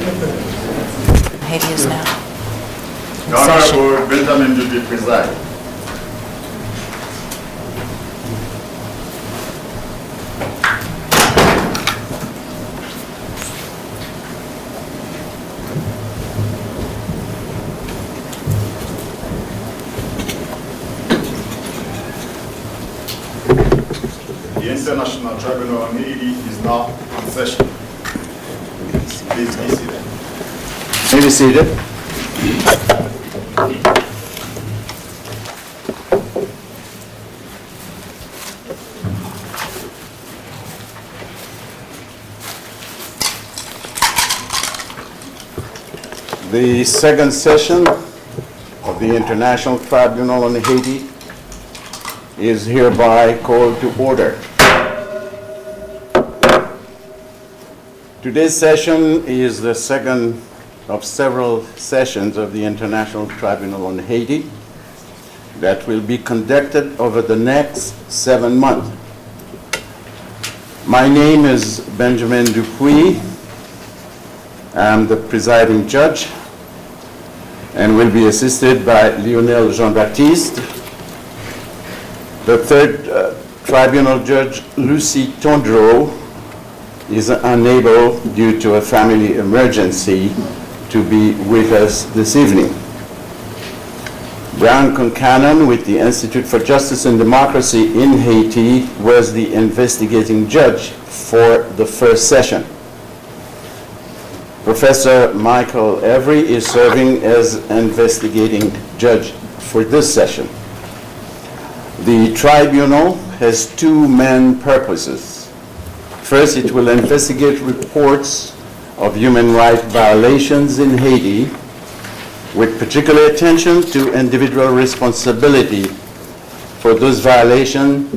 Haiti is now The in session. Honorable Benjamin Dubuque preside. The International Tribunal on Haiti is now in session. Please be seated. May be seated. The second session of the International Tribunal on Haiti is hereby called to order. Today's session is the second of several sessions of the International Tribunal on Haiti that will be conducted over the next 7 months. My name is Benjamin Dupuis. I'm the presiding judge and will be assisted by Lionel Jean-Baptiste. The third tribunal judge, Lucy Tondreau, is unable due to a family emergency to be with us this evening. Brown Concannon with the Institute for Justice and Democracy in Haiti was the investigating judge for the first session. Professor Michael Every is serving as investigating judge for this session. The tribunal has two main purposes. First, it will investigate reports of human rights violations in Haiti, with particular attention to individual responsibility for those violations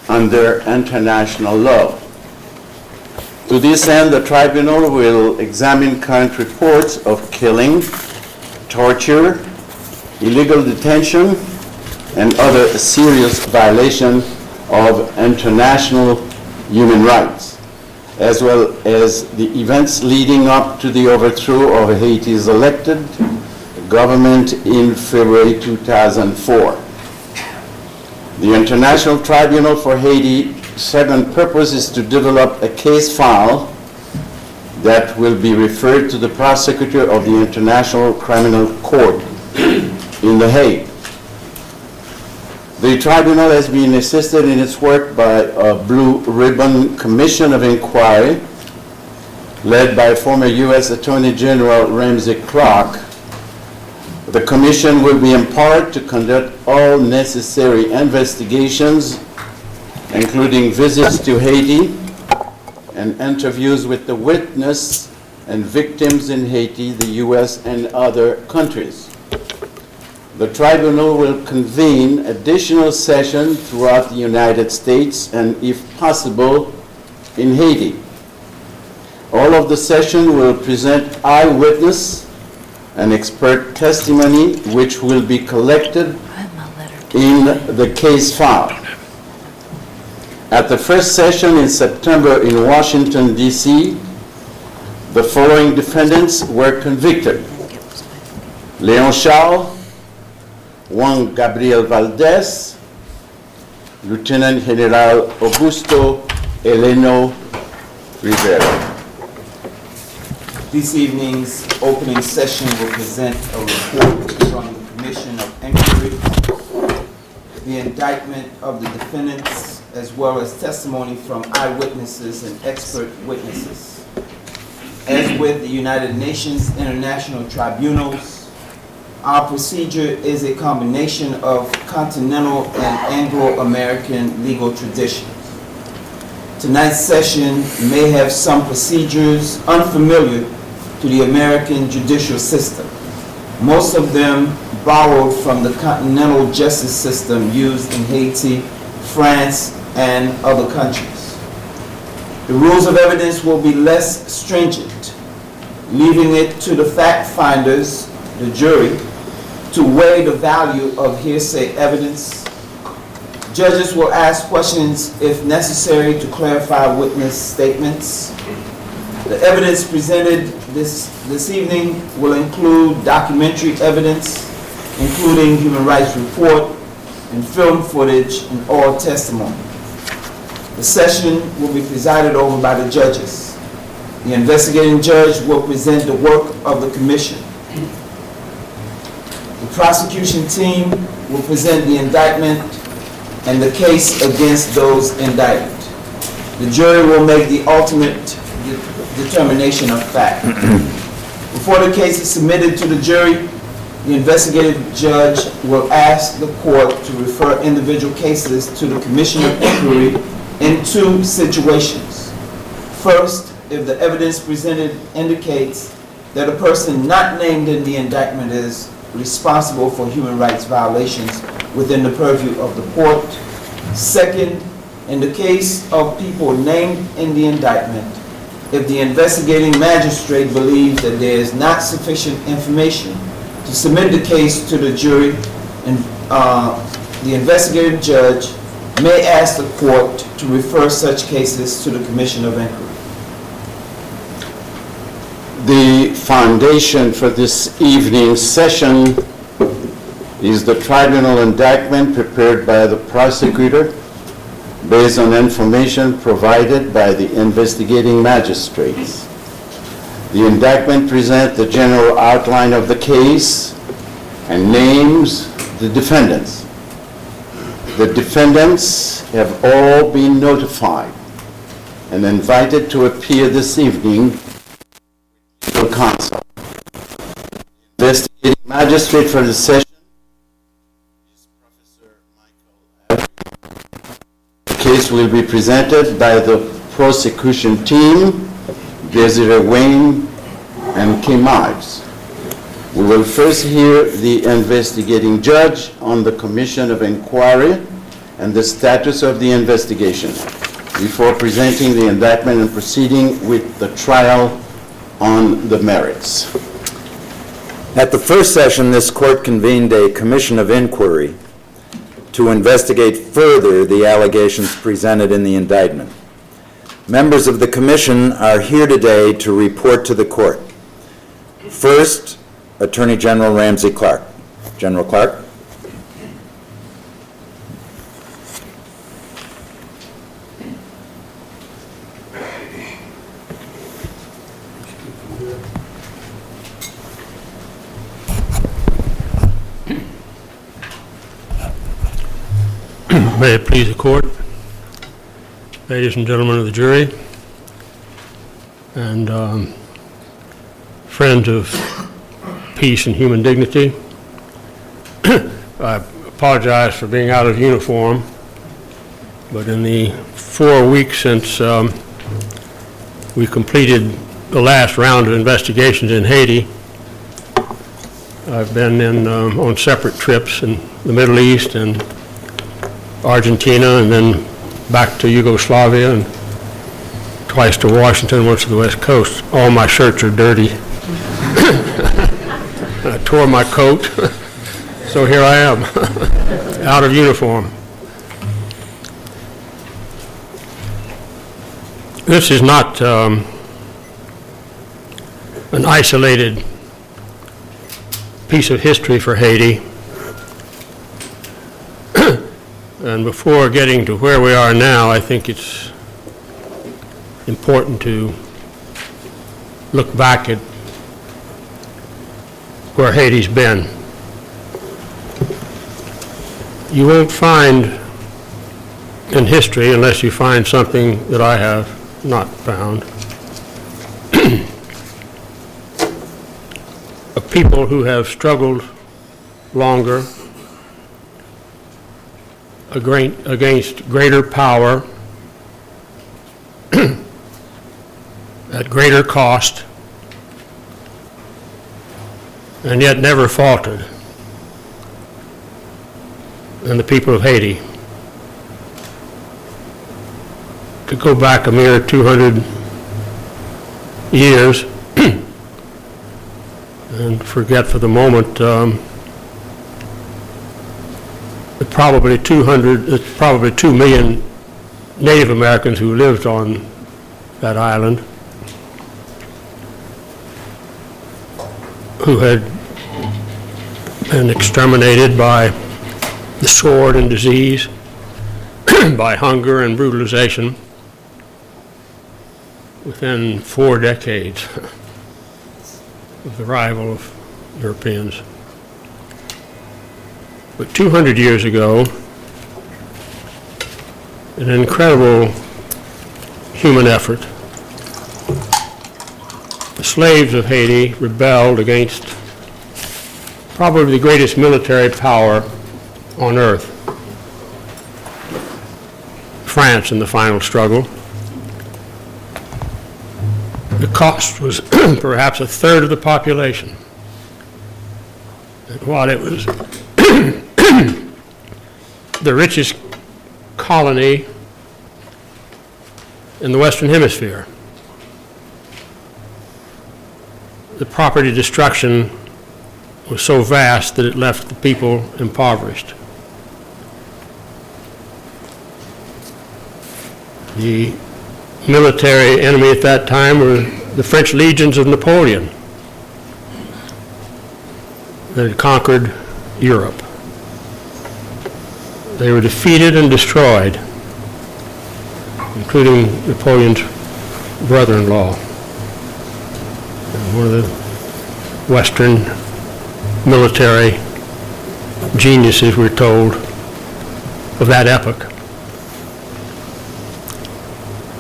under international law. To this end, the tribunal will examine current reports of killing, torture, illegal detention, and other serious violations of international human rights, as well as the events leading up to the overthrow of Haiti's elected government in February 2004. The International Tribunal for Haiti second purpose is to develop a case file that will be referred to the prosecutor of the International Criminal Court in The Hague. The tribunal has been assisted in its work by a Blue Ribbon Commission of Inquiry led by former U.S. Attorney General Ramsey Clark. The commission will be empowered to conduct all necessary investigations, including visits to Haiti and interviews with the witness and victims in Haiti, the U.S., and other countries. The tribunal will convene additional sessions throughout the United States and, if possible, in Haiti. All of the sessions will present eyewitness and expert testimony, which will be collected in the case file. At the first session in September in Washington, D.C., the following defendants were convicted: Leon Charles, Juan Gabriel Valdez, Lieutenant General Augusto Eleno Rivera. This evening's opening session will present a report from the Commission of Inquiry, the indictment of the defendants, as well as testimony from eyewitnesses and expert witnesses. As with the United Nations International Tribunals, our procedure is a combination of continental and Anglo-American legal traditions. Tonight's session may have some procedures unfamiliar to the American judicial system, most of them borrowed from the continental justice system used in Haiti, France, and other countries. The rules of evidence will be less stringent, leaving it to the fact finders, the jury, to weigh the value of hearsay evidence. Judges will ask questions if necessary to clarify witness statements. The evidence presented this evening will include documentary evidence, including human rights report and film footage and oral testimony. The session will be presided over by the judges. The investigating judge will present the work of the commission. The prosecution team will present the indictment and the case against those indicted. The jury will make the ultimate determination of fact. Before the case is submitted to the jury, the investigative judge will ask the court to refer individual cases to the Commission of Inquiry in two situations. First, if the evidence presented indicates that a person not named in the indictment is responsible for human rights violations within the purview of the court. Second, in the case of people named in the indictment, if the investigating magistrate believes that there is not sufficient information to submit the case to the jury, and the investigative judge may ask the court to refer such cases to the Commission of Inquiry. The foundation for this evening's session is the tribunal indictment prepared by the prosecutor based on information provided by the investigating magistrates. The indictment presents the general outline of the case and names the defendants. The defendants have all been notified and invited to appear this evening for counsel. The investigating magistrate for the session is Professor Michael F. The case will be presented by the prosecution team, Desiree Wayne and Kim Ives. We will first hear the investigating judge on the Commission of Inquiry and the status of the investigation before presenting the indictment and proceeding with the trial on the merits. At the first session, this court convened a commission of inquiry to investigate further the allegations presented in the indictment. Members of the commission are here today to report to the court. First, Attorney General Ramsey Clark. General Clark. May it please the court, ladies and gentlemen of the jury, and friends of peace and human dignity. I apologize for being out of uniform, but in the 4 weeks since we completed the last round of investigations in Haiti, I've been on separate trips in the Middle East and Argentina, and then back to Yugoslavia, and twice to Washington, once to the West Coast. All my shirts are dirty. I tore my coat, so here I am, out of uniform. This is not an isolated piece of history for Haiti. And before getting to where we are now, I think it's important to look back at where Haiti's been. You won't find in history, unless you find something that I have not found, of people who have struggled longer against greater power at greater cost, and yet never faltered than the people of Haiti. To go back a mere 200 years and forget for the moment probably 2 million Native Americans who lived on that island. who had been exterminated by the sword and disease, by hunger and brutalization within 4 decades of the arrival of Europeans. But 200 years ago, an incredible human effort, the slaves of Haiti rebelled against probably the greatest military power on earth, France in the final struggle. The cost was perhaps a third of the population. And while it was the richest colony in the Western Hemisphere, the property destruction was so vast that it left the people impoverished. The military enemy at that time were the French legions of Napoleon that had conquered Europe. They were defeated and destroyed, including Napoleon's brother-in-law, one of the Western military geniuses, we're told, of that epoch.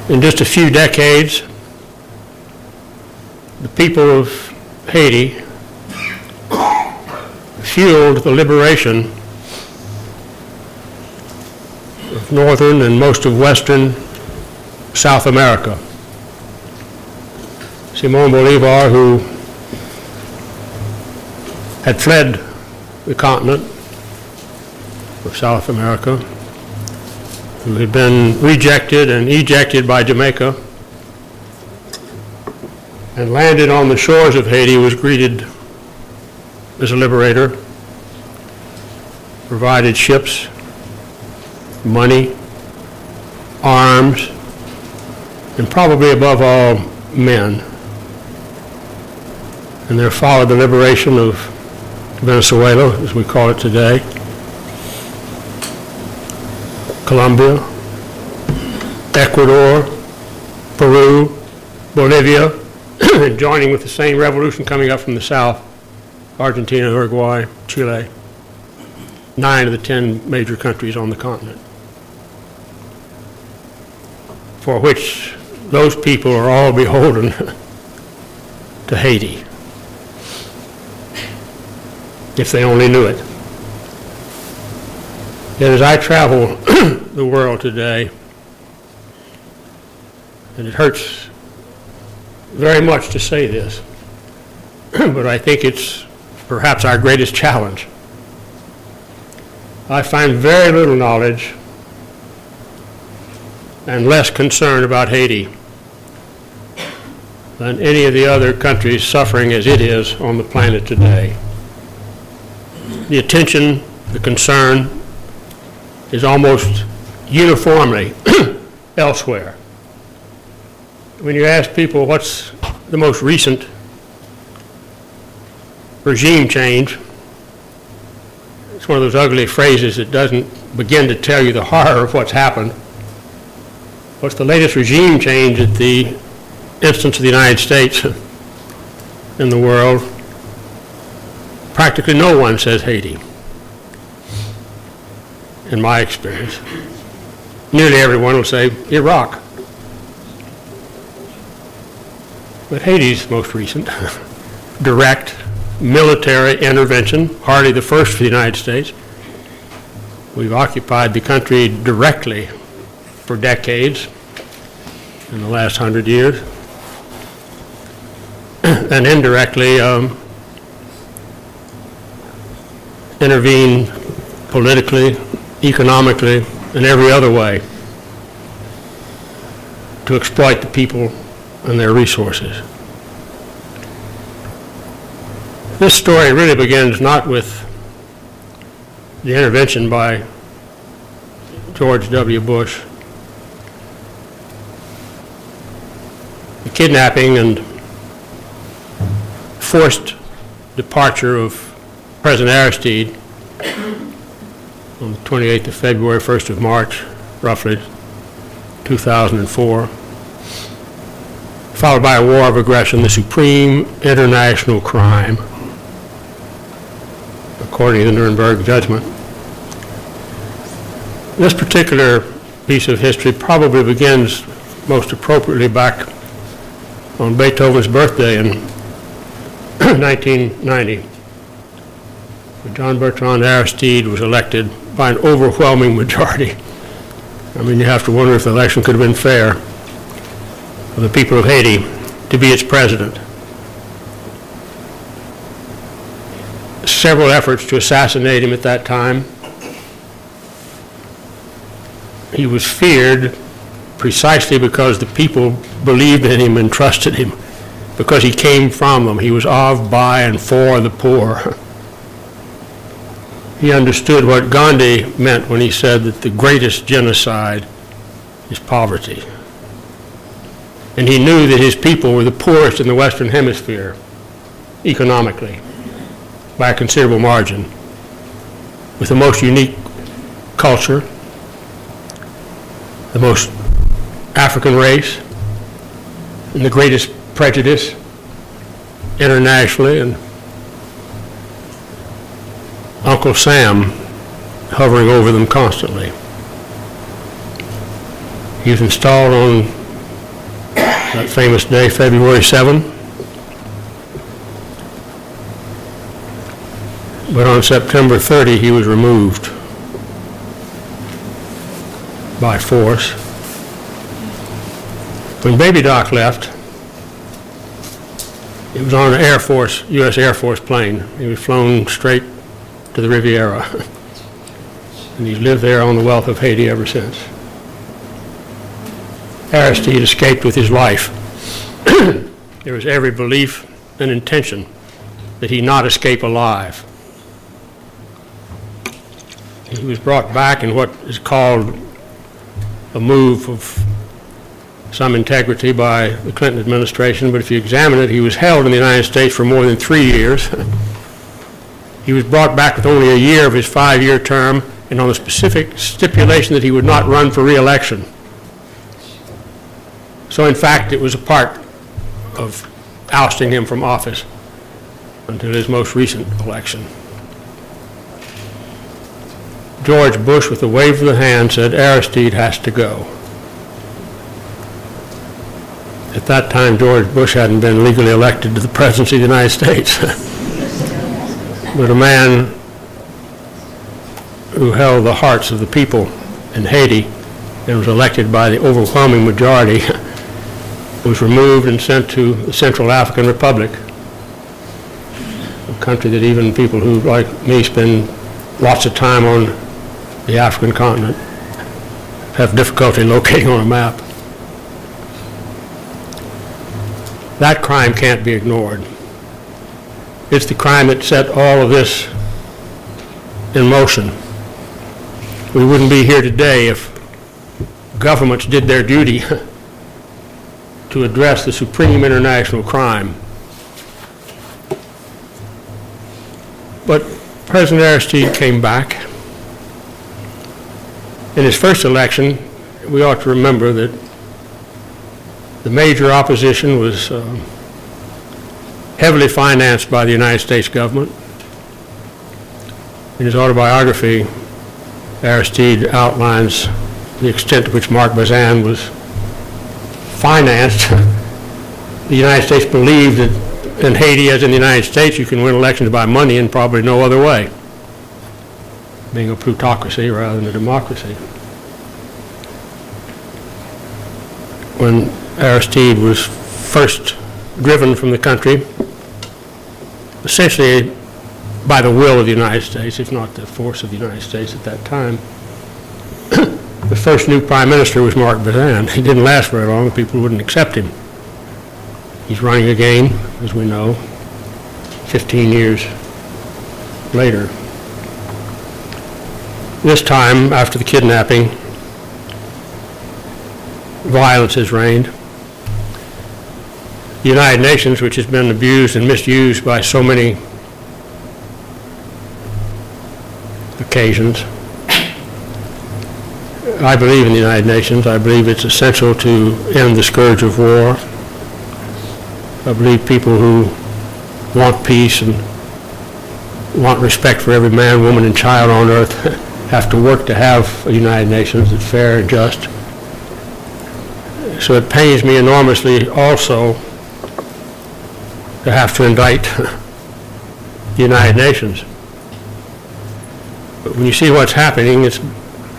In just a few decades, the people of Haiti fueled the liberation of northern and most of western South America. Simón Bolívar, who had fled the continent of South America, who had been rejected and ejected by Jamaica, and landed on the shores of Haiti, was greeted as a liberator, provided ships, money, arms, and probably above all, men. And there followed the liberation of Venezuela, as we call it today, Colombia, Ecuador, Peru, Bolivia, and joining with the same revolution coming up from the south, Argentina, Uruguay, Chile, 9 of the 10 major countries on the continent, for which those people are all beholden to Haiti, if they only knew it. Yet as I travel the world today, and it hurts very much to say this, but I think it's perhaps our greatest challenge. I find very little knowledge and less concern about Haiti than any of the other countries suffering as it is on the planet today. The attention, the concern is almost uniformly elsewhere. When you ask people what's the most recent regime change, it's one of those ugly phrases that doesn't begin to tell you the horror of what's happened. What's the latest regime change at the instance of the United States in the world? Practically no one says Haiti, in my experience. Nearly everyone will say Iraq. But Haiti's most recent direct military intervention, hardly the first for the United States. We've occupied the country directly for decades in the last 100 years, and indirectly intervene politically, economically, and every other way to exploit the people and their resources. This story really begins not with the intervention by George W. Bush, the kidnapping and forced departure of President Aristide on the 28th of February, 1st of March, roughly 2004, followed by a war of aggression, the supreme international crime, according to the Nuremberg judgment. This particular piece of history probably begins most appropriately back on Beethoven's birthday in 1990, when John Bertrand Aristide was elected by an overwhelming majority. I mean, you have to wonder if the election could have been fair for the people of Haiti to be its president. Several efforts to assassinate him at that time. He was feared precisely because the people believed in him and trusted him, because he came from them. He was of, by, and for the poor. He understood what Gandhi meant when he said that the greatest genocide is poverty. And he knew that his people were the poorest in the Western Hemisphere, economically, by a considerable margin, with the most unique culture, the most African race, and the greatest prejudice internationally, and Uncle Sam hovering over them constantly. He was installed on that famous day, February 7. But on September 30, he was removed by force. When Baby Doc left, it was on an Air Force, U.S. Air Force plane. He was flown straight to the Riviera. And he's lived there on the wealth of Haiti ever since. Aristide escaped with his life. There was every belief and intention that he not escape alive. He was brought back in what is called a move of some integrity by the Clinton administration, but if you examine it, he was held in the United States for more than 3 years. He was brought back with only a year of his 5-year term, and on the specific stipulation that he would not run for re-election. So in fact, it was a part of ousting him from office until his most recent election. George Bush, with a wave of the hand, said, Aristide has to go. At that time, George Bush hadn't been legally elected to the presidency of the United States. But a man who held the hearts of the people in Haiti and was elected by the overwhelming majority was removed and sent to the Central African Republic, a country that even people who, like me, spend lots of time on the African continent have difficulty locating on a map. That crime can't be ignored. It's the crime that set all of this in motion. We wouldn't be here today if governments did their duty to address the supreme international crime. But President Aristide came back. In his first election, we ought to remember that the major opposition was heavily financed by the United States government. In his autobiography, Aristide outlines the extent to which Marc Bazin was financed. The United States believed that in Haiti, as in the United States, you can win elections by money and probably no other way, being a plutocracy rather than a democracy. When Aristide was first driven from the country, essentially by the will of the United States, if not the force of the United States at that time, the first new prime minister was Marc Bazin. He didn't last very long. People wouldn't accept him. He's running again, as we know, 15 years later. This time, after the kidnapping, violence has reigned. The United Nations, which has been abused and misused by so many occasions. I believe in the United Nations. I believe it's essential to end the scourge of war. I believe people who want peace and want respect for every man, woman, and child on earth have to work to have a United Nations that's fair and just. So it pains me enormously also to have to indict the United Nations. But when you see what's happening, it's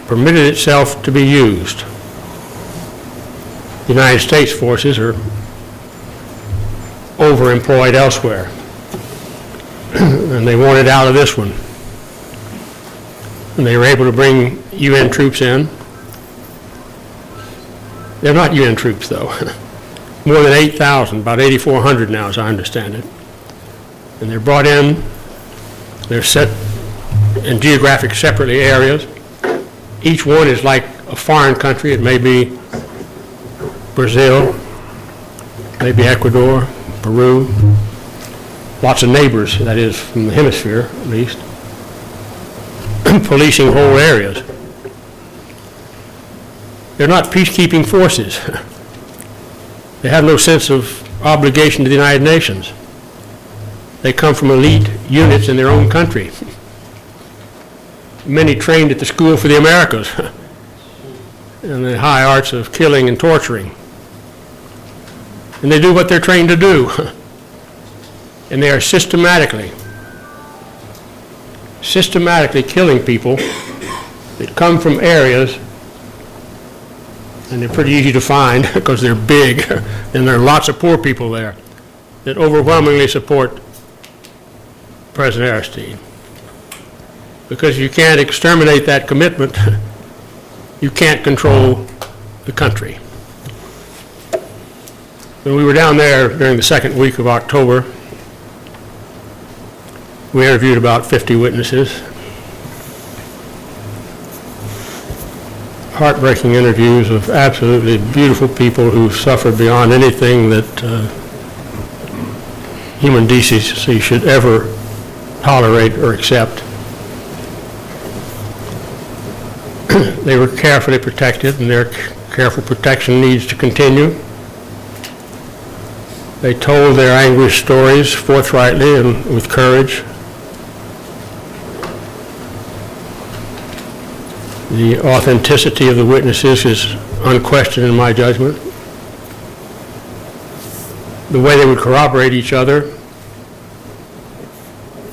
permitted itself to be used. The United States forces are overemployed elsewhere, and they want it out of this one. And they were able to bring UN troops in. They're not UN troops, though. More than 8,000, about 8,400 now, as I understand it. And they're brought in, they're set in geographic separately areas. Each one is like a foreign country. It may be Brazil, maybe Ecuador, Peru, lots of neighbors, that is, from the hemisphere, at least, policing whole areas. They're not peacekeeping forces. They have no sense of obligation to the United Nations. They come from elite units in their own country. Many trained at the School for the Americas in the high arts of killing and torturing. And they do what they're trained to do. And they are systematically killing people that come from areas, and they're pretty easy to find because they're big, and there are lots of poor people there that overwhelmingly support President Aristide. Because you can't exterminate that commitment, you can't control the country. When we were down there during the second week of October, we interviewed about 50 witnesses. Heartbreaking interviews of absolutely beautiful people who suffered beyond anything that human decency should ever tolerate or accept. They were carefully protected, and their careful protection needs to continue. They told their anguished stories forthrightly and with courage. The authenticity of the witnesses is unquestioned in my judgment. The way they would corroborate each other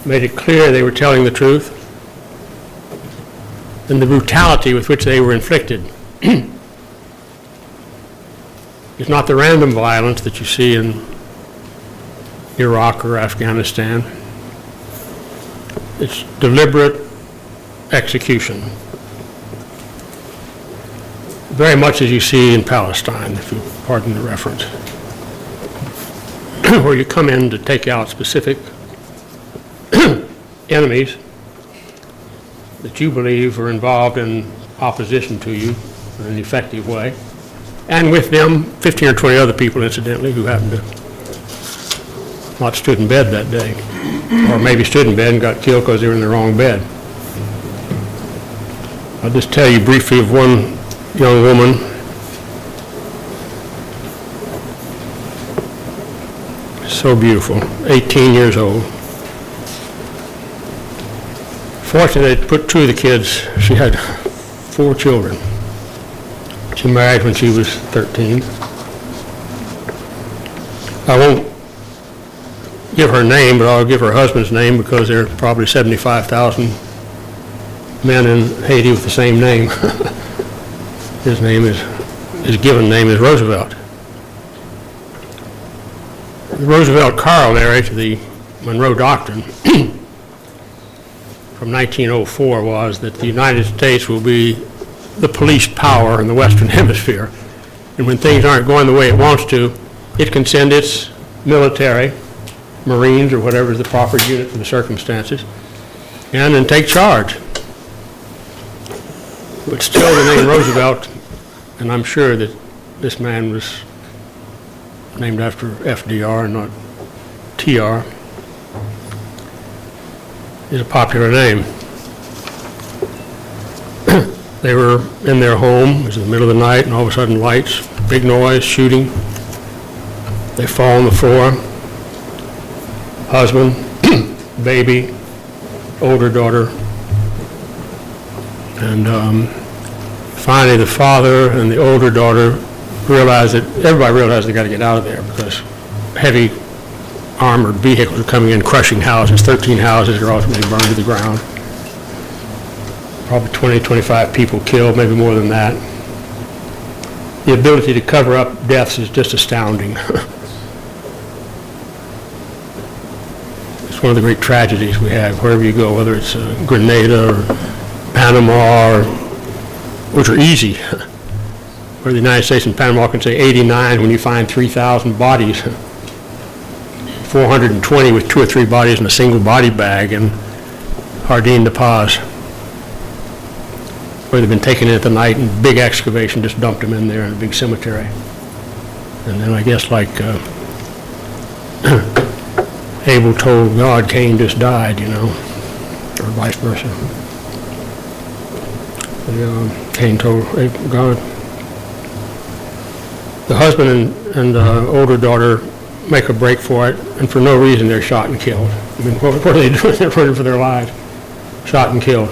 made it clear they were telling the truth, and the brutality with which they were inflicted is not the random violence that you see in Iraq or Afghanistan. It's deliberate execution, very much as you see in Palestine, if you pardon the reference, where you come in to take out specific enemies that you believe are involved in opposition to you in an effective way, and with them 15 or 20 other people, incidentally, who happened to not stood in bed that day, or maybe stood in bed and got killed because they were in the wrong bed. I'll just tell you briefly of one young woman. So beautiful, 18 years old. Fortunately, they put two of the kids. She had 4 children. She married when she was 13. I won't give her name, but I'll give her husband's name because there are probably 75,000 men in Haiti with the same name. His given name is Roosevelt. The Roosevelt corollary to the Monroe Doctrine from 1904 was that the United States will be the police power in the Western Hemisphere. And when things aren't going the way it wants to, it can send its military, Marines, or whatever is the proper unit for the circumstances, and then take charge. But still, the name Roosevelt, and I'm sure that this man was named after FDR and not TR, is a popular name. They were in their home, it was in the middle of the night, and all of a sudden lights, big noise, shooting. They fall on the floor. Husband, baby, older daughter. And finally the father and the older daughter realized that, everybody realized they got to get out of there because heavy armored vehicles are coming in, crushing houses. 13 houses are ultimately burned to the ground. Probably 20, 25 people killed, maybe more than that. The ability to cover up deaths is just astounding. It's one of the great tragedies we have wherever you go, whether it's Grenada or Panama, which are easy. Where the United States and Panama can say 89 when you find 3,000 bodies. 420 with 2 or 3 bodies in a single body bag in Jardín de Paz, where they've been taken in at the night and big excavation just dumped them in there in a big cemetery. And then I guess like Abel told God, Cain just died, you know, or vice versa. Cain told God. The husband and the older daughter make a break for it, and for no reason they're shot and killed. I mean, what are they doing? They're running for their lives. Shot and killed.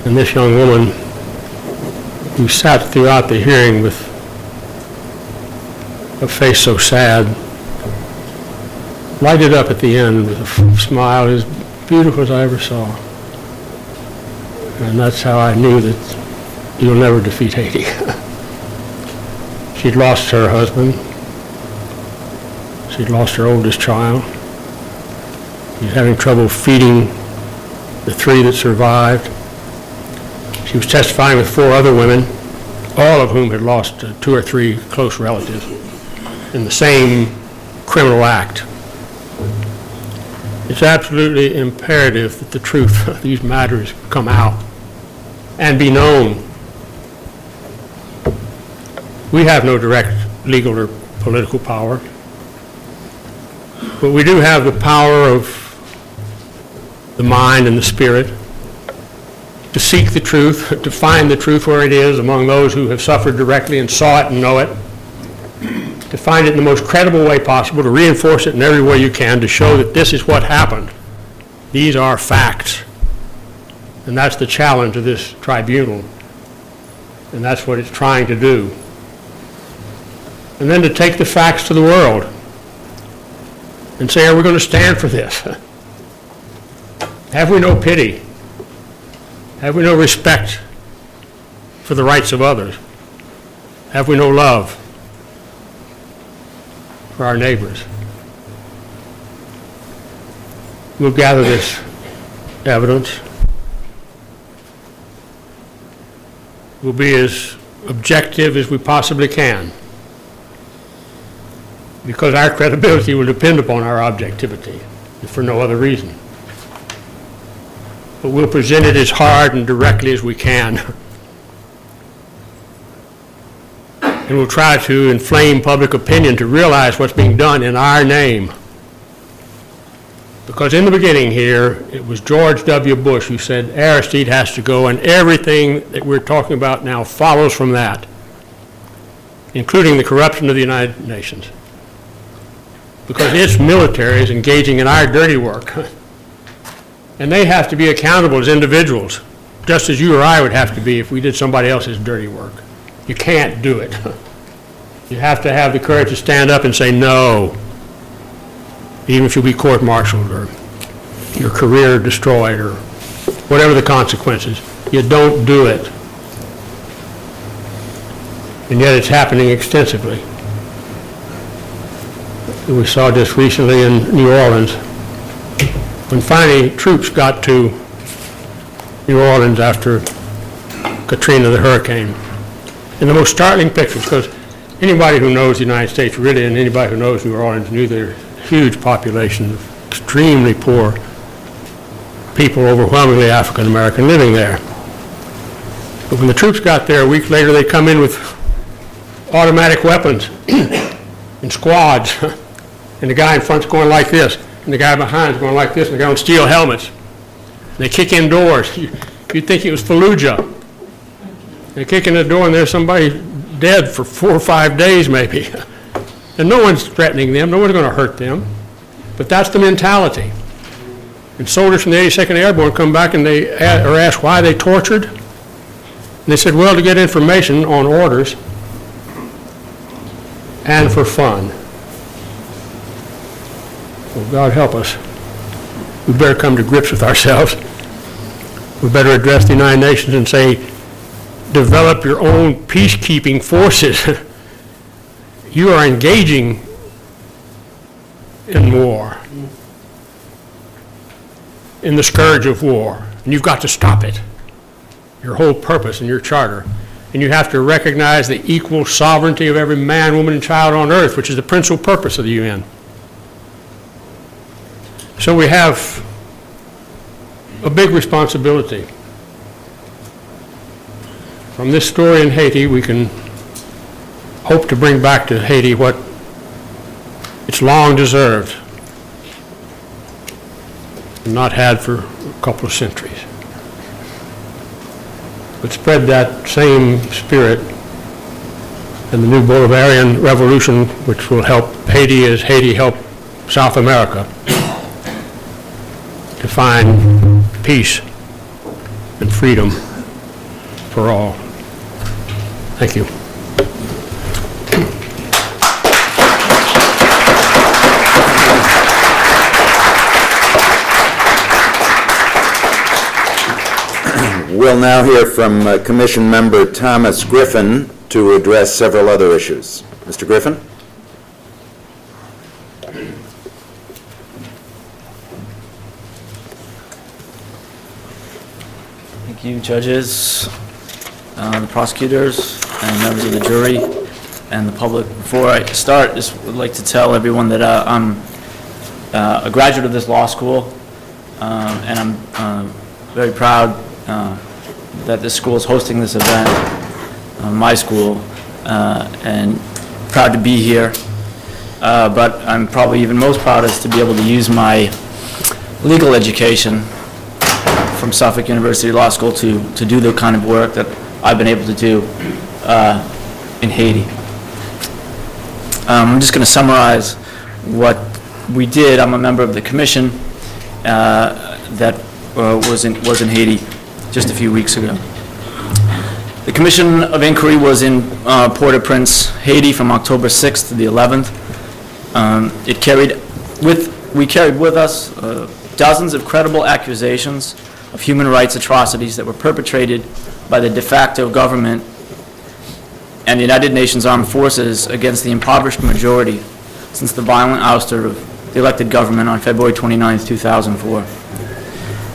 And this young woman, who sat throughout the hearing with a face so sad, lighted up at the end with a smile as beautiful as I ever saw. And that's how I knew that you'll never defeat Haiti. She'd lost her husband. She'd lost her oldest child. She was having trouble feeding the 3 that survived. She was testifying with 4 other women, all of whom had lost 2 or 3 close relatives in the same criminal act. It's absolutely imperative that the truth of these matters come out and be known. We have no direct legal or political power, but we do have the power of the mind and the spirit to seek the truth, to find the truth where it is among those who have suffered directly and saw it and know it, to find it in the most credible way possible, to reinforce it in every way you can, to show that this is what happened. These are facts. And that's the challenge of this tribunal. And that's what it's trying to do. And then to take the facts to the world and say, are we going to stand for this? Have we no pity? Have we no respect for the rights of others? Have we no love for our neighbors? We'll gather this evidence. We'll be as objective as we possibly can, because our credibility will depend upon our objectivity, if for no other reason. But we'll present it as hard and directly as we can. And we'll try to inflame public opinion to realize what's being done in our name. Because in the beginning here, it was George W. Bush who said Aristide has to go, and everything that we're talking about now follows from that, including the corruption of the United Nations. Because its military is engaging in our dirty work. And they have to be accountable as individuals, just as you or I would have to be if we did somebody else's dirty work. You can't do it. You have to have the courage to stand up and say no, even if you'll be court-martialed or your career destroyed or whatever the consequences. You don't do it. And yet it's happening extensively. We saw just recently in New Orleans, when finally troops got to New Orleans after Katrina, the hurricane. And the most startling pictures, because anybody who knows the United States really, and anybody who knows New Orleans, knew there's a huge population of extremely poor people, overwhelmingly African American, living there. But when the troops got there, a week later, they come in with automatic weapons in squads. And the guy in front's going like this, and the guy behind's going like this, and the guy on steel helmets. They kick in doors. You'd think it was Fallujah. They kick in the door and there's somebody dead for 4 or 5 days maybe. And no one's threatening them, no one's going to hurt them. But that's the mentality. And soldiers from the 82nd Airborne come back and they are asked why they tortured. And they said, well, to get information on orders and for fun. Well, God help us. We better come to grips with ourselves. We better address the United Nations and say, develop your own peacekeeping forces. You are engaging in war, in the scourge of war, and you've got to stop it. Your whole purpose and your charter. And you have to recognize the equal sovereignty of every man, woman, and child on earth, which is the principal purpose of the UN. So we have a big responsibility. From this story in Haiti, we can hope to bring back to Haiti what it's long deserved and not had for a couple of centuries. But spread that same spirit and the new Bolivarian revolution, which will help Haiti as Haiti helped South America to find peace and freedom for all. Thank you. We'll now hear from Commission Member Thomas Griffin to address several other issues. Mr. Griffin? Thank you, judges, the prosecutors, and members of the jury, and the public. Before I start, just would like to tell everyone that I'm a graduate of this law school, and I'm very proud that this school is hosting this event, my school, and proud to be here. But I'm probably even most proud is to be able to use my legal education from Suffolk University Law School to do the kind of work that I've been able to do in Haiti. I'm just going to summarize what we did. I'm a member of the commission that was in Haiti just a few weeks ago. The Commission of Inquiry was in Port-au-Prince, Haiti from October 6th to the 11th. We carried with us dozens of credible accusations of human rights atrocities that were perpetrated by the de facto government and the United Nations Armed Forces against the impoverished majority since the violent ouster of the elected government on February 29, 2004.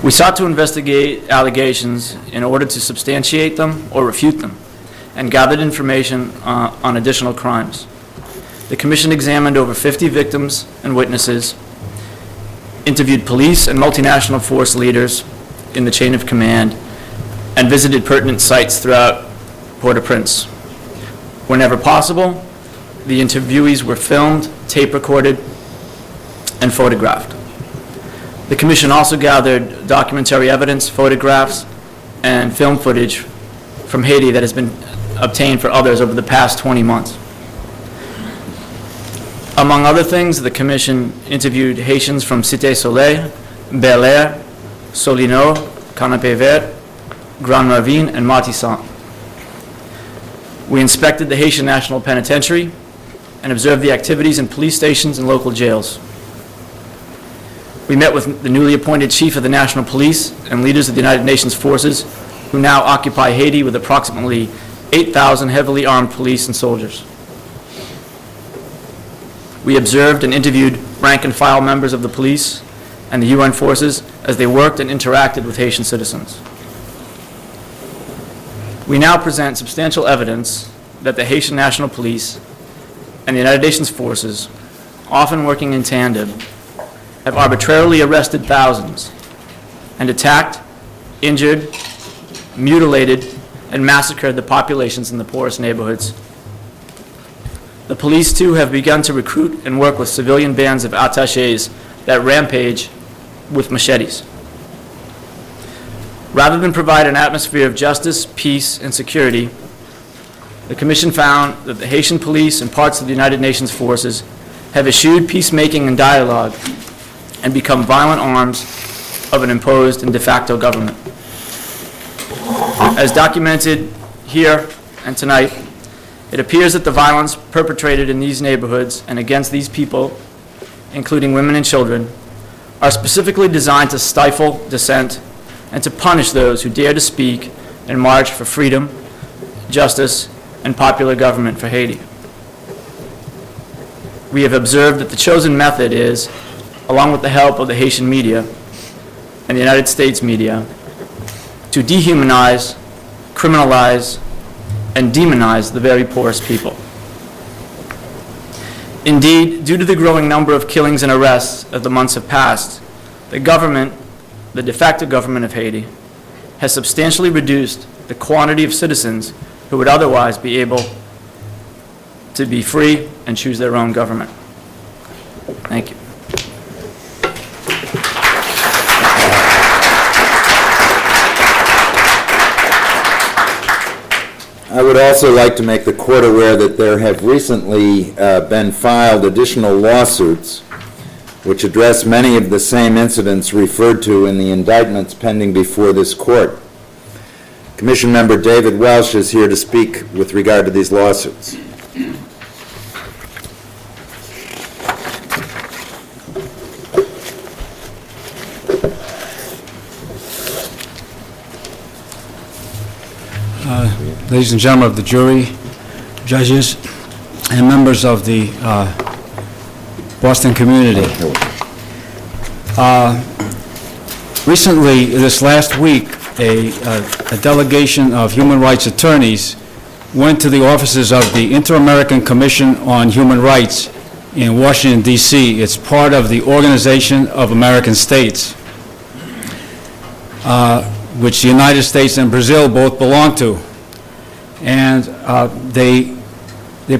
We sought to investigate allegations in order to substantiate them or refute them, and gathered information on additional crimes. The Commission examined over 50 victims and witnesses, interviewed police and multinational force leaders in the chain of command, and visited pertinent sites throughout Port-au-Prince. Whenever possible, the interviewees were filmed, tape recorded, and photographed. The Commission also gathered documentary evidence, photographs, and film footage from Haiti that has been obtained for others over the past 20 months. Among other things, the Commission interviewed Haitians from Cité Soleil, Bel Air, Solino, Canapé Vert, Grand Ravine, and Matissan. We inspected the Haitian National Penitentiary and observed the activities in police stations and local jails. We met with the newly appointed chief of the National Police and leaders of the United Nations forces who now occupy Haiti with approximately 8,000 heavily armed police and soldiers. We observed and interviewed rank and file members of the police and the UN forces as they worked and interacted with Haitian citizens. We now present substantial evidence that the Haitian National Police and the United Nations forces, often working in tandem, have arbitrarily arrested thousands and attacked, injured, mutilated, and massacred the populations in the poorest neighborhoods. The police, too, have begun to recruit and work with civilian bands of attachés that rampage with machetes. Rather than provide an atmosphere of justice, peace, and security, the Commission found that the Haitian police and parts of the United Nations forces have eschewed peacemaking and dialogue and become violent arms of an imposed and de facto government. As documented here and tonight, it appears that the violence perpetrated in these neighborhoods and against these people, including women and children, are specifically designed to stifle dissent and to punish those who dare to speak and march for freedom, justice, and popular government for Haiti. We have observed that the chosen method is, along with the help of the Haitian media and the United States media, to dehumanize, criminalize, and demonize the very poorest people. Indeed, due to the growing number of killings and arrests as the months have passed, the government, the de facto government of Haiti, has substantially reduced the quantity of citizens who would otherwise be able to be free and choose their own government. Thank you. I would also like to make the court aware that there have recently been filed additional lawsuits which address many of the same incidents referred to in the indictments pending before this court. Commission member David Welsh is here to speak with regard to these lawsuits. Ladies and gentlemen of the jury, judges, and members of the Boston community. Recently, this last week, a delegation of human rights attorneys went to the offices of the Inter-American Commission on Human Rights in Washington, D.C. It's part of the Organization of American States, which the United States and Brazil both belong to. And they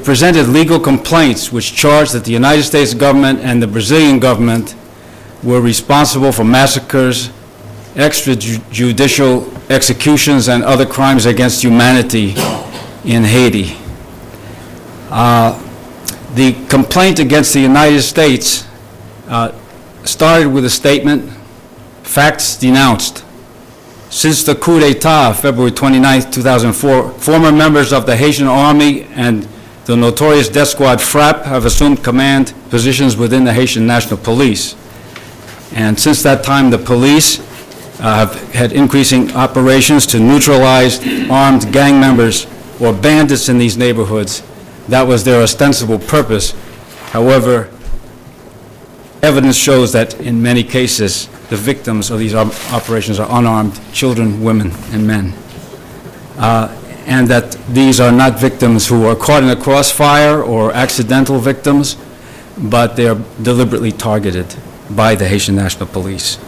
presented legal complaints which charged that the United States government and the Brazilian government were responsible for massacres, extrajudicial executions, and other crimes against humanity in Haiti. The complaint against the United States started with a statement, "Facts denounced. Since the coup d'etat, February 29, 2004, former members of the Haitian Army and the notorious death squad FRAP have assumed command positions within the Haitian National Police. And since that time, the police have had increasing operations to neutralize armed gang members or bandits in these neighborhoods. That was their ostensible purpose. However, evidence shows that in many cases, the victims of these operations are unarmed children, women, and men. And that these are not victims who are caught in a crossfire or accidental victims, but they are deliberately targeted by the Haitian National Police.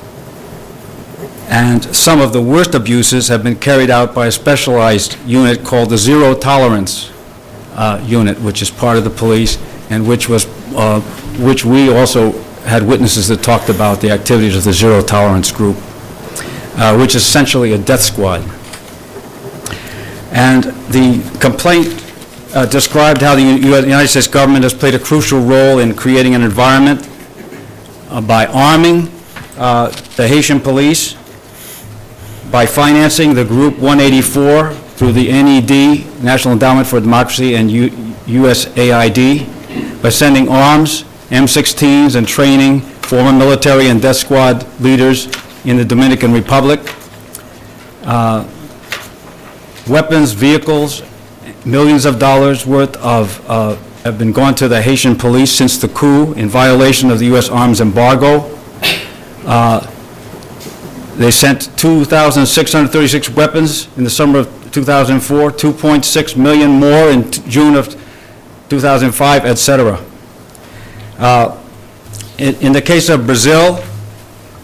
And some of the worst abuses have been carried out by a specialized unit called the Zero Tolerance Unit, which is part of the police, and which we also had witnesses that talked about the activities of the Zero Tolerance Group, which is essentially a death squad. And the complaint described how the United States government has played a crucial role in creating an environment by arming the Haitian police, by financing the Group 184 through the NED, National Endowment for Democracy, and USAID, by sending arms, M16s, and training former military and death squad leaders in the Dominican Republic. Weapons, vehicles, millions of dollars worth of have been gone to the Haitian police since the coup in violation of the U.S. arms embargo. They sent 2,636 weapons in the summer of 2004, 2.6 million more in June of 2005, etc. In the case of Brazil,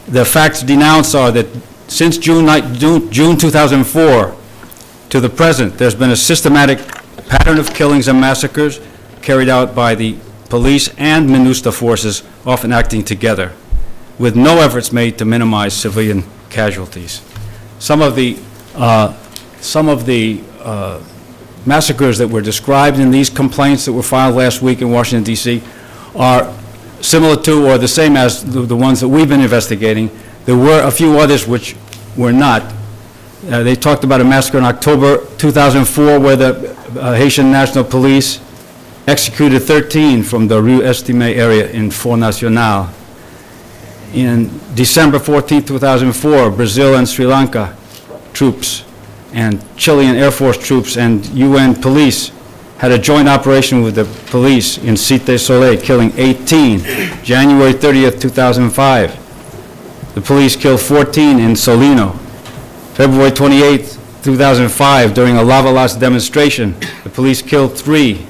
the facts denounced are that since June 2004 to the present, there's been a systematic pattern of killings and massacres carried out by the police and MINUSTA forces, often acting together, with no efforts made to minimize civilian casualties. some of the massacres that were described in these complaints that were filed last week in Washington, D.C. are similar to or the same as the ones that we've been investigating. There were a few others which were not. They talked about a massacre in October 2004 where the Haitian National Police executed 13 from the Rue Estime area in Front National. In December 14, 2004, Brazil and Sri Lanka troops and Chilean Air Force troops and UN police had a joint operation with the police in Cité Soleil, killing 18. January 30th, 2005, the police killed 14 in Solino. February 28th, 2005, during a Lavalas demonstration, the police killed 3.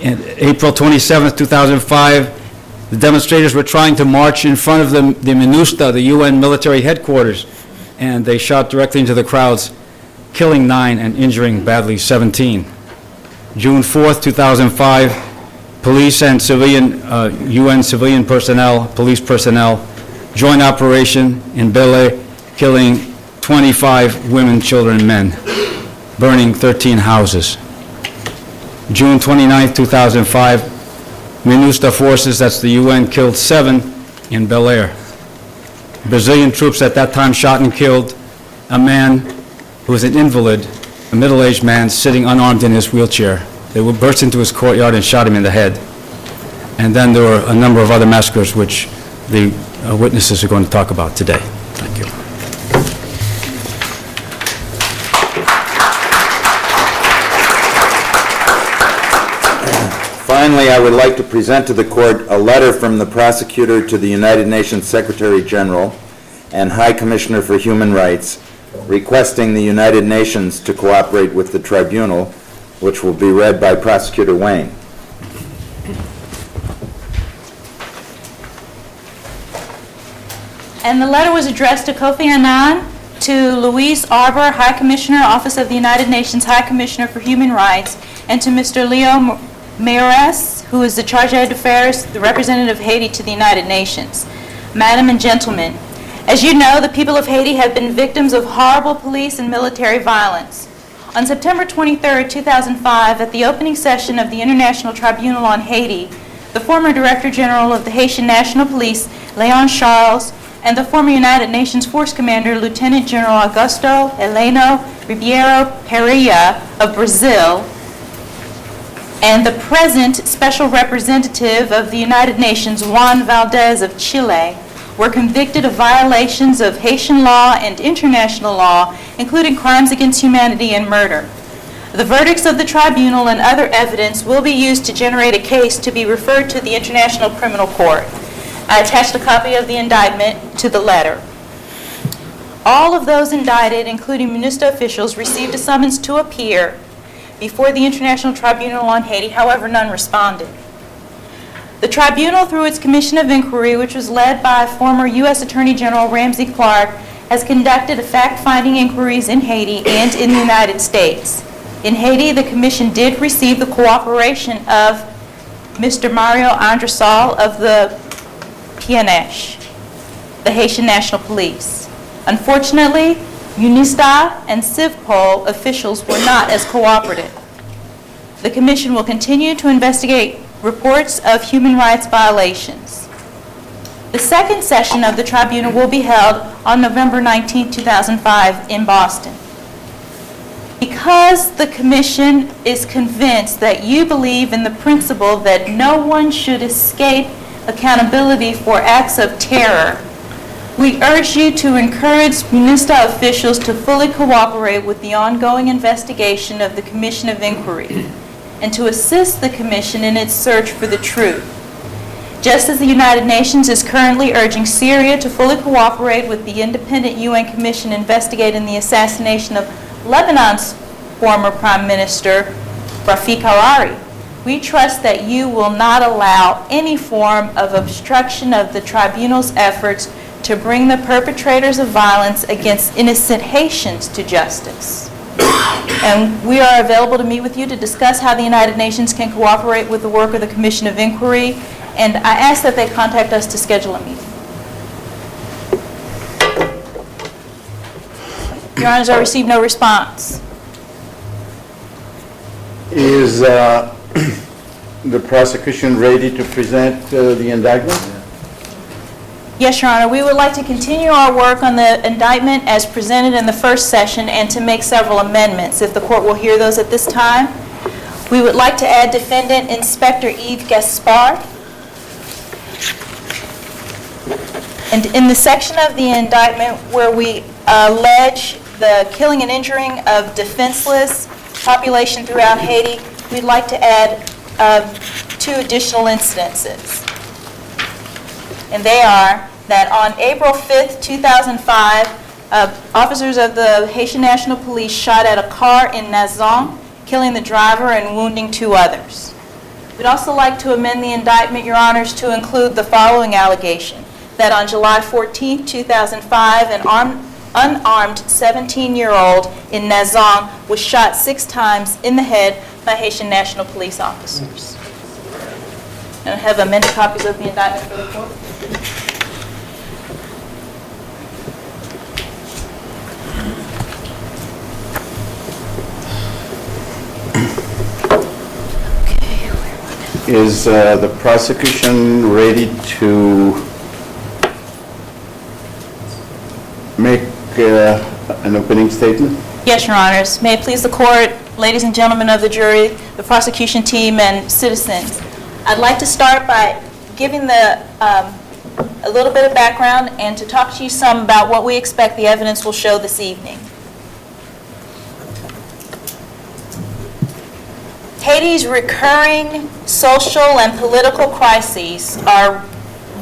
In April 27th, 2005, the demonstrators were trying to march in front of the MINUSTA, the UN military headquarters, and they shot directly into the crowds, killing 9 and injuring badly 17. June 4th, 2005, police and civilian, UN civilian personnel, police personnel, joint operation in Bele, killing 25 women, children, and men, burning 13 houses. June 29th, 2005, MINUSTA forces, that's the UN, killed 7 in Bel Air. Brazilian troops at that time shot and killed a man who was an invalid, a middle-aged man sitting unarmed in his wheelchair. They burst into his courtyard and shot him in the head. And then there were a number of other massacres which the witnesses are going to talk about today. Thank you. Finally, I would like to present to the court a letter from the prosecutor to the United Nations Secretary General and High Commissioner for Human Rights requesting the United Nations to cooperate with the tribunal, which will be read by Prosecutor Wayne. And the letter was addressed to Kofi Annan, to Luis Arbor, High Commissioner, Office of the United Nations High Commissioner for Human Rights, and to Mr. Leo Mayoress, who is the Chargé d'Affaires, the representative of Haiti to the United Nations. Madam and gentlemen, as you know, the people of Haiti have been victims of horrible police and military violence. On September 23, 2005, at the opening session of the International Tribunal on Haiti, the former Director General of the Haitian National Police, Leon Charles, and the former United Nations Force Commander, Lieutenant General Augusto Heleno Ribeiro Pereira of Brazil, and the present Special Representative of the United Nations, Juan Valdez of Chile, were convicted of violations of Haitian law and international law, including crimes against humanity and murder. The verdicts of the tribunal and other evidence will be used to generate a case to be referred to the International Criminal Court. I attached a copy of the indictment to the letter. All of those indicted, including MINUSTA officials, received a summons to appear before the International Tribunal on Haiti. However, none responded. The tribunal, through its Commission of Inquiry, which was led by former U.S. Attorney General Ramsey Clark, has conducted fact-finding inquiries in Haiti and in the United States. In Haiti, the Commission did receive the cooperation of Mr. Mario Andresal of the PNH, the Haitian National Police. Unfortunately, UNISTA and CIVPOL officials were not as cooperative. The Commission will continue to investigate reports of human rights violations. The second session of the tribunal will be held on November 19, 2005 in Boston. Because the Commission is convinced that you believe in the principle that no one should escape accountability for acts of terror, we urge you to encourage MINUSTA officials to fully cooperate with the ongoing investigation of the Commission of Inquiry and to assist the Commission in its search for the truth. Just as the United Nations is currently urging Syria to fully cooperate with the independent UN Commission investigating the assassination of Lebanon's former Prime Minister, Rafik Hariri, we trust that you will not allow any form of obstruction of the tribunal's efforts to bring the perpetrators of violence against innocent Haitians to justice. And we are available to meet with you to discuss how the United Nations can cooperate with the work of the Commission of Inquiry, and I ask that they contact us to schedule a meeting. Your Honors, I received no response. Is the prosecution ready to present the indictment? Yes, Your Honor, we would like to continue our work on the indictment as presented in the first session and to make several amendments, if the court will hear those at this time. We would like to add Defendant Inspector Yves Gaspard. And in the section of the indictment where we allege the killing and injuring of defenseless population throughout Haiti, we'd like to add 2 additional incidences. And they are that on April 5th, 2005, officers of the Haitian National Police shot at a car in Nazon, killing the driver and wounding 2 others. We'd also like to amend the indictment, Your Honors, to include the following allegation: that on July 14th, 2005, an unarmed 17-year-old in Nazon was shot 6 times in the head by Haitian National Police officers. And I have amended copies of the indictment for the court. Is the prosecution ready to make an opening statement? Yes, Your Honors. May it please the court, ladies and gentlemen of the jury, the prosecution team, and citizens. I'd like to start by giving a little bit of background and to talk to you some about what we expect the evidence will show this evening. Haiti's recurring social and political crises are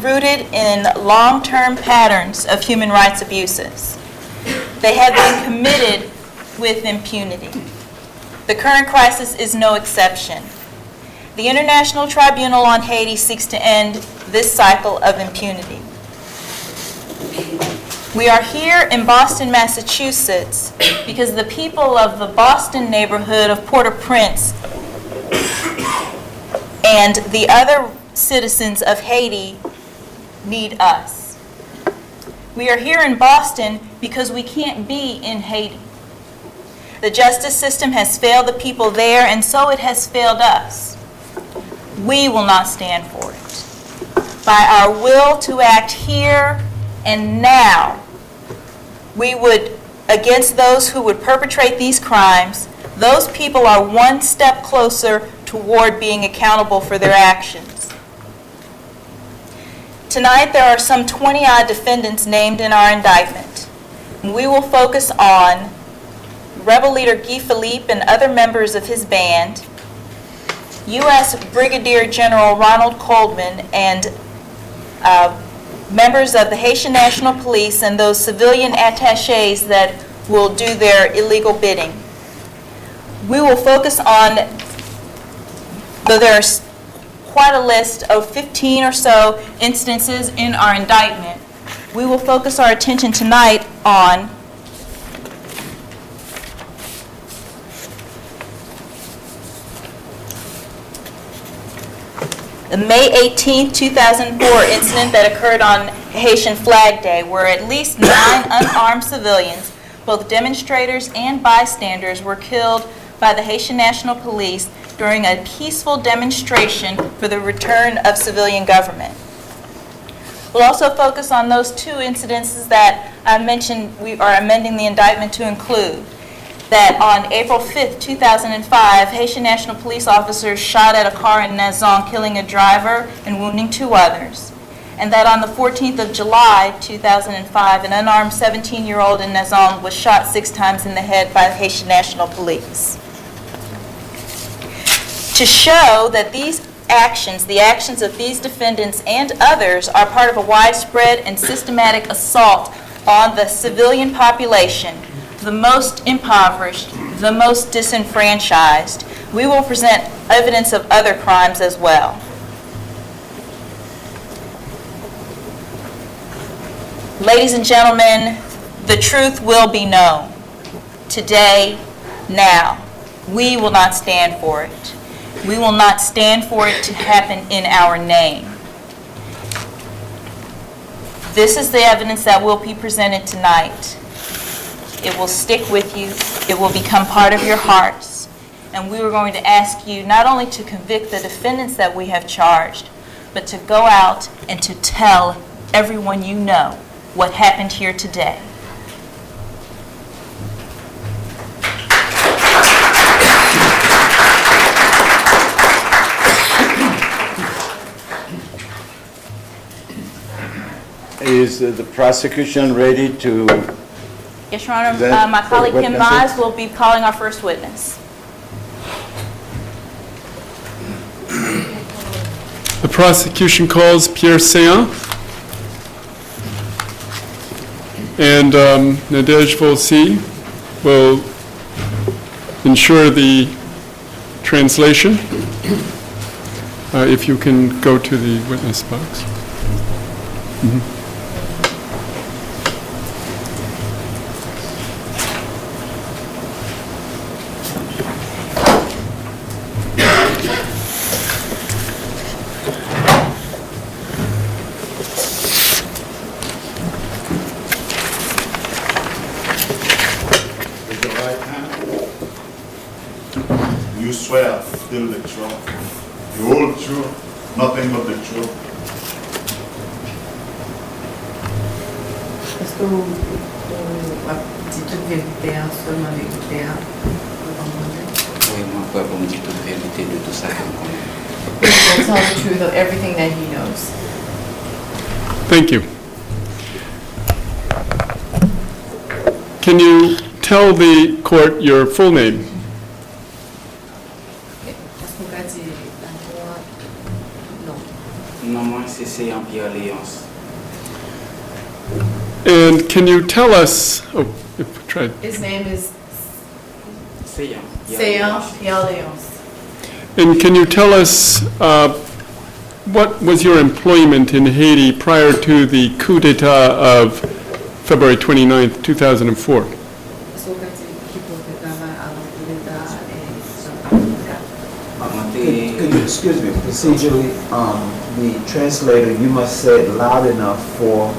rooted in long-term patterns of human rights abuses. They have been committed with impunity. The current crisis is no exception. The International Tribunal on Haiti seeks to end this cycle of impunity. We are here in Boston, Massachusetts, because the people of the Boston neighborhood of Port-au-Prince and the other citizens of Haiti need us. We are here in Boston because we can't be in Haiti. The justice system has failed the people there, and so it has failed us. We will not stand for it. By our will to act here and now, we would, against those who would perpetrate these crimes, those people are one step closer toward being accountable for their actions. Tonight, there are some 20-odd defendants named in our indictment. We will focus on rebel leader Guy Philippe and other members of his band, U.S. Brigadier General Ronald Coleman and members of the Haitian National Police and those civilian attachés that will do their illegal bidding. We will focus on, though there's quite a list of 15 or so instances in our indictment, we will focus our attention tonight on the May 18, 2004 incident that occurred on Haitian Flag Day, where at least 9 unarmed civilians, both demonstrators and bystanders, were killed by the Haitian National Police during a peaceful demonstration for the return of civilian government. We'll also focus on those 2 incidences that I mentioned we are amending the indictment to include. That on April 5th, 2005, Haitian National Police officers shot at a car in Nazon, killing a driver and wounding 2 others. And that on the 14th of July, 2005, an unarmed 17-year-old in Nazon was shot 6 times in the head by the Haitian National Police. To show that these actions, the actions of these defendants and others, are part of a widespread and systematic assault on the civilian population, the most impoverished, the most disenfranchised, we will present evidence of other crimes as well. Ladies and gentlemen, the truth will be known. Today, now. We will not stand for it. We will not stand for it to happen in our name. This is the evidence that will be presented tonight. It will stick with you. It will become part of your hearts. And we were going to ask you not only to convict the defendants that we have charged, but to go out and to tell everyone you know what happened here today. Is the prosecution ready to, Yes, Your Honor, That my colleague Kim witnesses? Mize will be calling our first witness. The prosecution calls Pierre Seant, and Nadege Volsi will ensure the translation. If you can go to the witness box. With your right hand, you swear to tell the truth, the whole truth, nothing but the truth. Est-ce que vous dites toute vérité, seulement vérité? Oui, moi, quoi, vous me dites toute vérité de tout ça que vous connaissez. He'll tell the truth of everything that he knows. Thank you. Can you tell the court your full name? Est-ce qu'on peut dire encore? Non. Non, moi, c'est Seant Pierre Léonce. And can you tell us, try. His name is Seant. Seant Pierre Léonce. And can you tell us what was your employment in Haiti prior to the coup d'etat of February 29th, 2004? Est-ce qu'on peut dire qui peut travailler avant coup d'État Could you excuse me, procedurally, the translator, you must say it loud enough for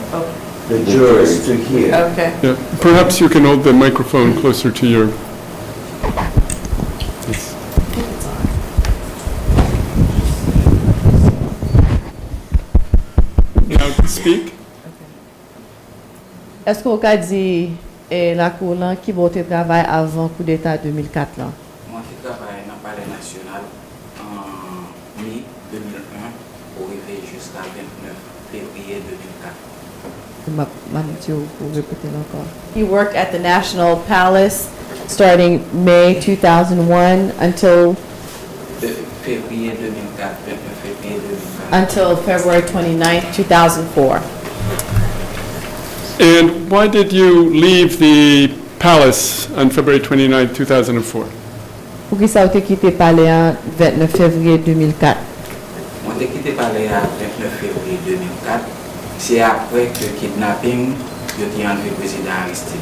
the jurors to hear. Okay. Yeah, perhaps you can hold the microphone closer to your... Now speak. Est-ce qu'on peut dire la cour là qui va travailler avant coup d'État 2004 là? Moi, qui travaille dans le palais national en mai 2001 pour arriver jusqu'à 29 février 2004. He worked at the National Palace starting May 2001 until Février 2004, 29 février 2004. until February 29th, 2004. And why did you leave the palace on February 29th, 2004? Pour qui ça a été quitté palais en 29 février 2004? Moi, j'ai quitté le palais à 29 février 2004. C'est après que le kidnapping, j'ai enlevé le président Aristide.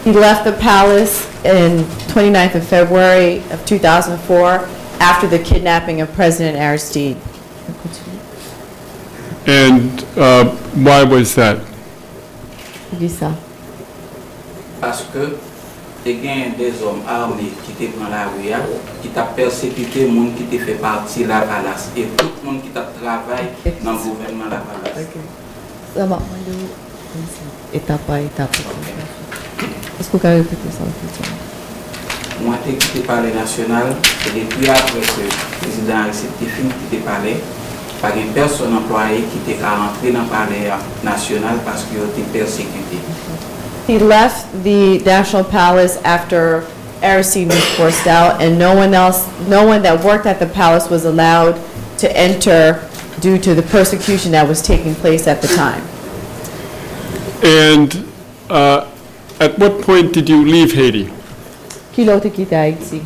He left the palace in 29th of February of 2004 after the kidnapping of President Aristide. And why was that? Pour qui ça? Parce que il y a des hommes armés qui étaient dans la rue, qui ont persécuté les gens qui ont fait partie de la palace. Et tout le monde qui a travaillé dans le gouvernement de la palace. Ça va, étape par étape. Est-ce que vous pouvez répéter ça? Moi, j'ai quitté le palais national et depuis après que le président Aristide Tefim quitté le palais, pas une personne employée qui était rentrée dans le palais national parce qu'il a été persécuté. He left the National Palace after Aristide was forced out, and no one that worked at the palace was allowed to enter due to the persecution that was taking place at the time. And at what point did you leave Haiti? Qui l'a quitté Haïti?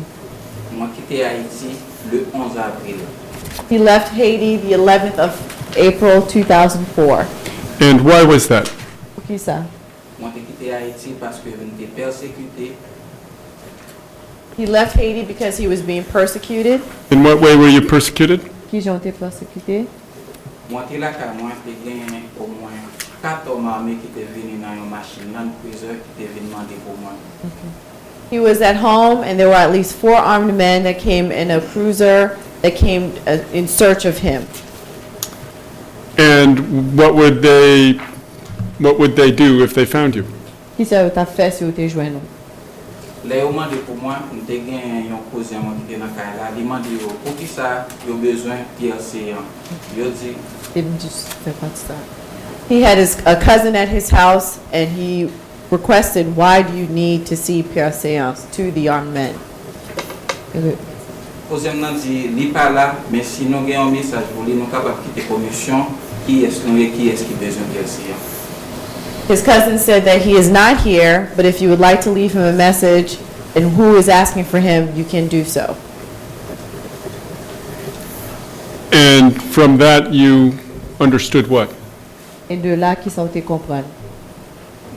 Moi, j'ai quitté Haïti le 11 avril. He left Haiti the 11th of April 2004. And why was that? Pour qui ça? Moi, j'ai quitté Haïti parce que j'étais persécuté. He left Haiti because he was being persecuted. In what way were you persecuted? Qui ont été persécutés? Moi, j'étais là car moi, j'ai gagné au moins 4 hommes armés qui étaient venus dans une machine, dans une prison qui étaient venus demander pour moi. He was at home, and there were at least 4 armed men that came in a cruiser that came in search of him. And what would they do if they found you? Qui ça t'a fait si vous t'es joint nous? Là, ils ont demandé pour moi, nous avons gagné un cousin qui était dans le cas là. Ils ont demandé pour qui ça, ils ont besoin de PLC. Ils ont dit, He had a cousin at his house, and he requested, why do you need to see Pierre Seance to the armed men? cousin m'a dit, il n'est pas là, mais si nous avons un message pour lui, nous sommes capables de quitter la commission. Qui est-ce qui a besoin de PLC? His cousin said that he is not here, but if you would like to leave him a message and who is asking for him, you can do so. And from that, you understood what? Et de là, qui sont te comprendre?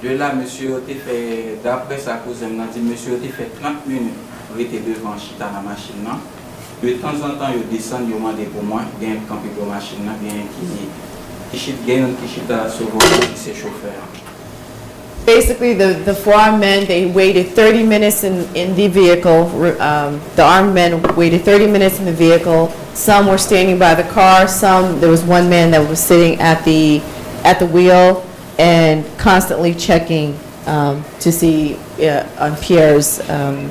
De là, monsieur a fait, d'après sa cousine m'a dit, monsieur a fait 30 minutes pour être devant Chita dans la machine. De temps en temps, il descend, il demande pour moi, il y a un camping de machine, il y a un qui chita sur le c'est chauffeur. Basically, the 4 armed men, they waited 30 minutes in the vehicle. The armed men waited 30 minutes in the vehicle. Some were standing by the car. There was one man that was sitting at the wheel and constantly checking to see on Pierre's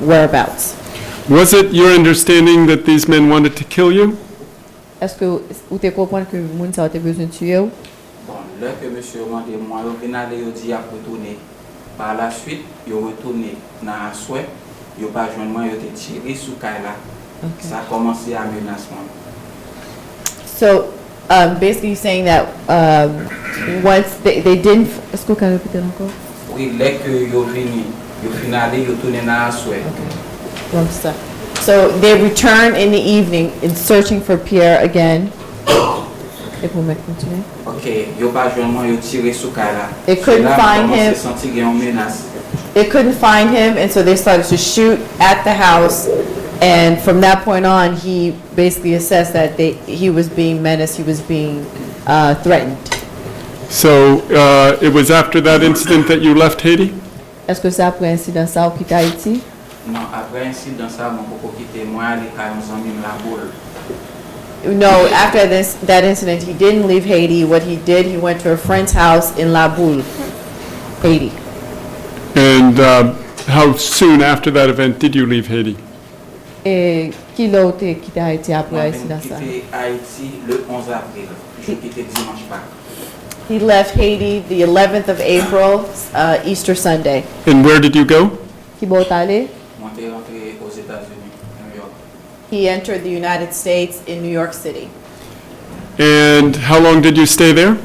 whereabouts. Was it your understanding that these men wanted to kill you? Est-ce que vous te comprenez que le monde a besoin de tuer? Bon, là que monsieur a demandé, moi, il vient aller, il dit à retourner. Par la suite, il retourné dans la souhait, il n'a pas joint moi, il a tiré sous Kaila. Ça a commencé à menacement. So, basically saying that once they didn't... Est-ce que vous pouvez répéter encore? Oui, là que il est venu, il est fini aller, il est retourné dans la souhait. Wrong stuff. So they returned in the evening in searching for Pierre again. Et pour me continuer. Ok, il n'a pas joint moi, il a tiré sous Kaila. They couldn't find him. Senti qu'il y a une menace. They couldn't find him, and so they started to shoot at the house. And from that point on, he basically assessed that he was being menaced, he was being threatened. So it was after that incident that you left Haiti? Est-ce que c'est après incident ça ou quitte Haïti? Non, après incident ça, mon coco quitté moi, aller à un ami la boule. No, after that incident, he didn't leave Haiti. What he did, he went to a friend's house in La Boule, Haiti. And how soon after that event did you leave Haiti? Et qui l'a quitté Haïti après l'incident ça? J'ai quitté Haïti le 11 avril. J'ai quitté dimanche Pâques. He left Haiti the 11th of April, Easter Sunday. And where did you go? Qui est allé? Moi, je suis rentré aux États-Unis, New York. He entered the United States in New York City. And how long did you stay there?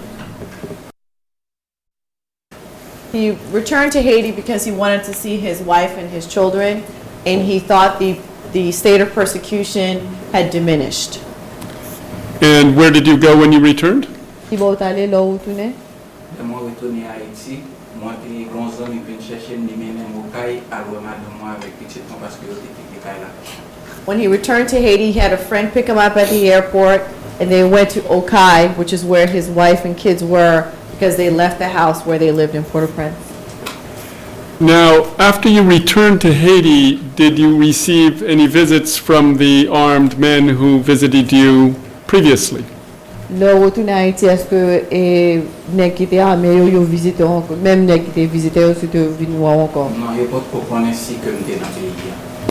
He returned to Haiti because he wanted to see his wife and his children, and he thought the state of persecution had diminished. And where did you go when you returned? Qui est allé là où tu es? Et moi, retourné à Haïti, moi, j'ai 11 ans, je viens chercher, je viens au Caille, à moi avec petit parce que je suis là. When he returned to Haiti, he had a friend pick him up at the airport, and they went to Okai, which is where his wife and kids were, because they left the house where they lived in Port-au-Prince. Now, after you returned to Haiti, did you receive any visits from the armed men who visited you previously? Le retourné à Haïti, est-ce que nèg qui était armé yo visité encore, même nèg qui était visité aussi te vinn voir encore? Non, il n'y a pas de comprendre ainsi que je suis dans le pays.